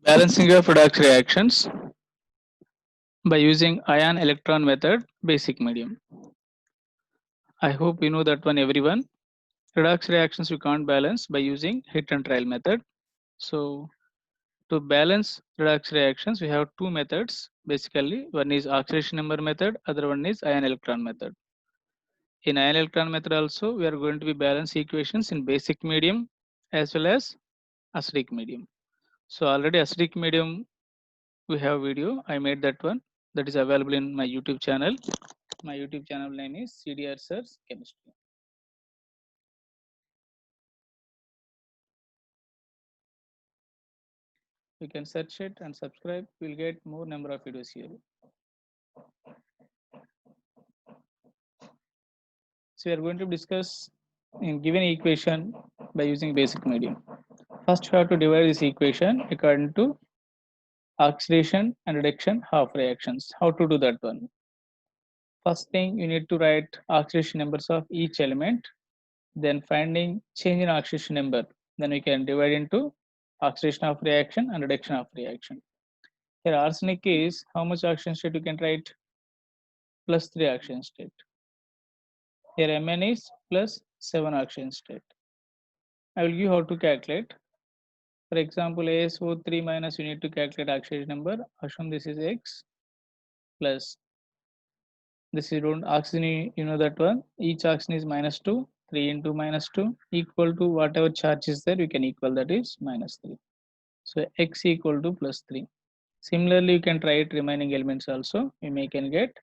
Balancing of redox reactions by using ion electron method basic medium. I hope you know that one everyone. Redox reactions you can't balance by using hit and trial method. So to balance redox reactions we have two methods basically. One is oxidation number method, other one is ion electron method. In ion electron method also we are going to be balance equations in basic medium as well as acidic medium. So already acidic medium we have video. I made that one that is available in my YouTube channel. My YouTube channel name is CDR Sirs Chemistry. You can search it and subscribe. You'll get more number of videos here. So we are going to discuss in given equation by using basic medium. First, you have to divide this equation according to oxidation and reduction half reactions. How to do that one? First thing, you need to write oxidation numbers of each element. Then finding change in oxidation number. Then we can divide into oxidation of reaction and reduction of reaction. Here arsenic is how much oxidation state you can write? Plus 3 oxidation state. Here Mn is plus 7 oxidation state. I will give you how to calculate. For example, ASO3 minus you need to calculate oxidation number. Assume this is X plus this is round oxygen, you know that one. Each oxygen is minus 2, 3 into minus 2 equal to whatever charge is there, you can equal that is minus 3. So X equal to plus 3. Similarly, you can try it remaining elements also. You may can get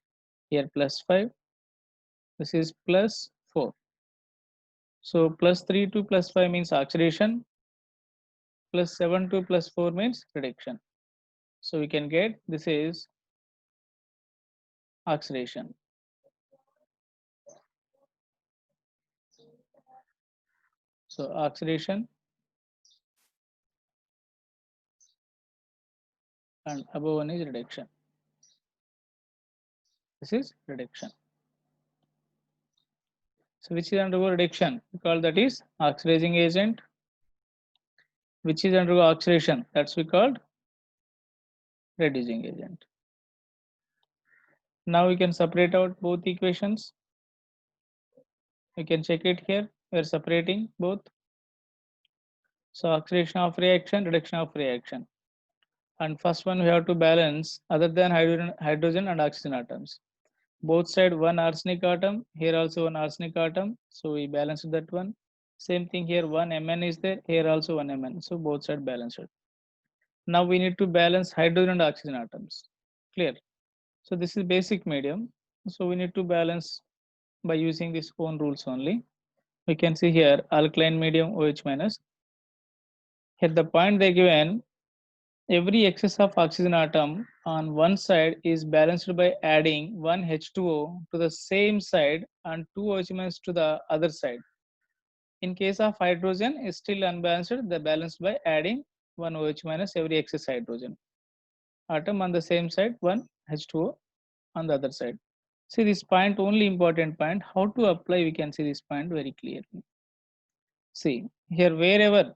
here plus 5. This is plus 4. So plus 3 to plus 5 means oxidation. Plus 7 to plus 4 means reduction. So we can get this is oxidation. So oxidation and above one is reduction. This is reduction. So which is undergo reduction? We call that is oxidizing agent. Which is undergo oxidation? That's we called reducing agent. Now we can separate out both equations. You can check it here. We are separating both. So oxidation of reaction, reduction of reaction. And first one we have to balance other than hydrogen and oxygen atoms. Both side one arsenic atom, here also one arsenic atom. So we balance that one. Same thing here, one Mn is there, here also one Mn. So both side balanced. Now we need to balance hydrogen and oxygen atoms. Clear? So this is basic medium. So we need to balance by using these own rules only. We can see here alkaline medium OH minus. Here the point they given, every excess of oxygen atom on one side is balanced by adding one H2O to the same side and two OH minus to the other side. In case of hydrogen is still unbalanced, they balanced by adding one OH minus every excess hydrogen atom on the same side, one H2O on the other side. See this point, only important point. How to apply? We can see this point very clearly. See here, wherever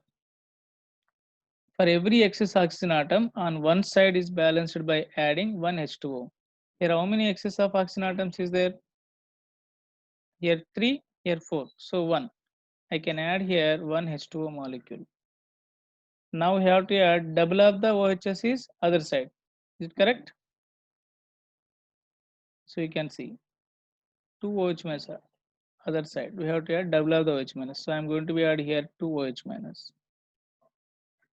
for every excess oxygen atom on one side is balanced by adding one H2O. Here, how many excess of oxygen atoms is there? Here 3, here 4. So 1. I can add here one H2O molecule. Now we have to add double of the OHS is other side. Is it correct? So you can see 2 OH minus other side. We have to add double of the OH minus. So I'm going to be add here 2 OH minus.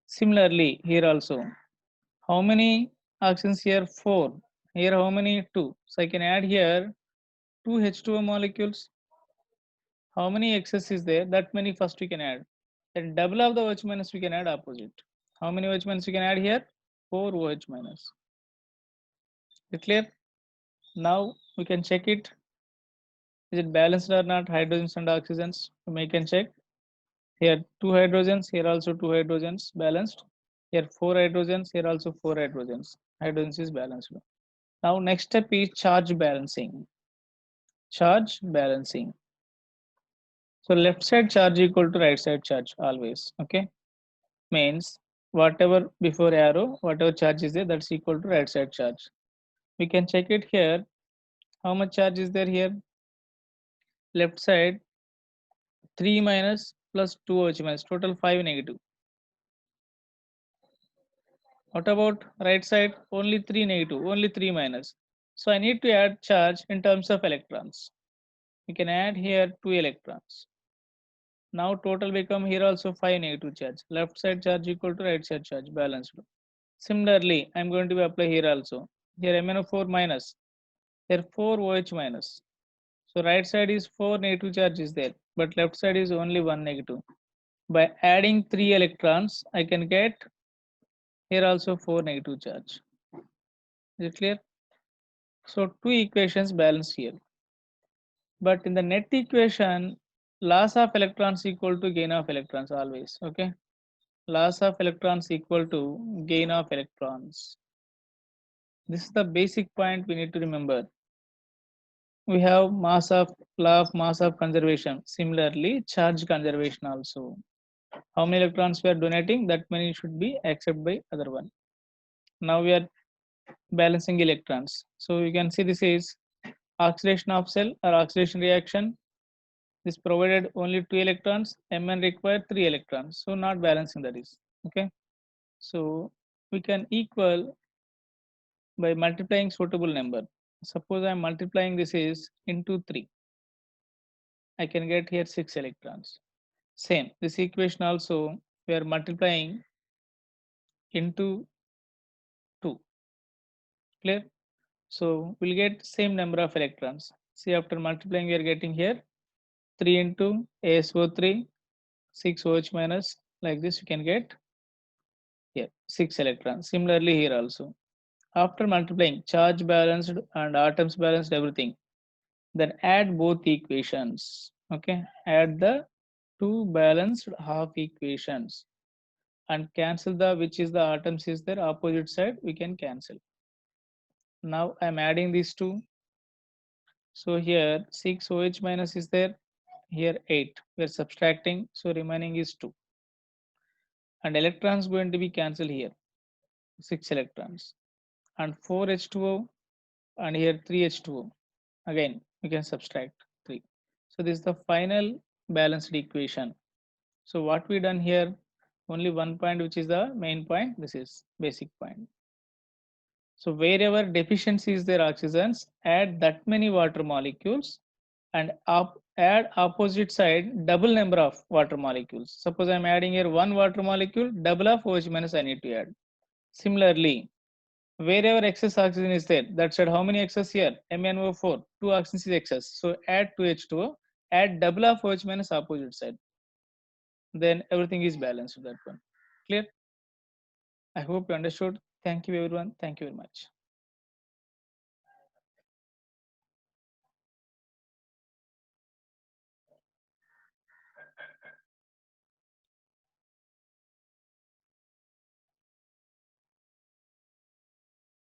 Similarly, here also, how many oxygens here? 4. Here how many? 2. So I can add here 2 H2O molecules. How many excess is there? That many first we can add. Then double of the OH minus we can add opposite. How many OH minus we can add here? 4 OH minus. Is it clear? Now we can check it. Is it balanced or not? Hydrogens and oxygens. We can check. Here 2 hydrogens, here also 2 hydrogens balanced. Here 4 hydrogens, here also 4 hydrogens. Hydrogens is balanced. Now next step is charge balancing. Charge balancing. So left side charge equal to right side charge always. Okay. Means whatever before arrow, whatever charge is there, that's equal to right side charge. We can check it here. How much charge is there here? Left side 3 minus plus 2 OH minus, total 5 negative. What about right side? Only 3 negative, only 3 minus. So I need to add charge in terms of electrons. We can add here 2 electrons. Now total become here also 5 negative charge. Left side charge equal to right side charge, balanced. Similarly, I'm going to apply here also. Here MnO4 minus, here 4 OH minus. So right side is 4 negative charge is there, but left side is only 1 negative. By adding 3 electrons, I can get here also 4 negative charge. Is it clear? So two equations balance here. But in the net equation, loss of electrons equal to gain of electrons always. Okay. Loss of electrons equal to gain of electrons. This is the basic point we need to remember. We have law of mass of conservation. Similarly, charge conservation also. How many electrons we are donating, that many should be accepted by other one. Now we are balancing electrons. So you can see this is oxidation of cell or oxidation reaction. This provided only 2 electrons, Mn required 3 electrons. So not balancing, that is. Okay. So we can equal by multiplying suitable number. Suppose I am multiplying this is into 3. I can get here 6 electrons. Same, this equation also we are multiplying into 2. Clear? So we'll get same number of electrons. See, after multiplying, we are getting here 3 into ASO3, 6 OH minus, like this you can get here 6 electrons. Similarly here also. After multiplying, charge balanced and atoms balanced, everything, then add both equations. Okay, add the two balanced half equations and cancel the which is the atoms is there opposite side, we can cancel. Now I'm adding these two. So here 6 OH minus is there, here 8. We are subtracting, so remaining is 2. And electrons going to be cancelled here, 6 electrons. And 4 H2O and here 3 H2O. Again, we can subtract 3. So this is the final balanced equation. So what we done here, only one point which is the main point, this is basic point. So wherever deficiency is there oxygens, add that many water molecules and add opposite side double number of water molecules. Suppose I'm adding here one water molecule, double of OH minus I need to add. Similarly, wherever excess oxygen is there, that said how many excess here? MnO4, 2 oxygen is excess. So add 2H2O, add double of OH minus opposite side. Then everything is balanced, that one. Clear? I hope you understood. Thank you everyone. Thank you very much.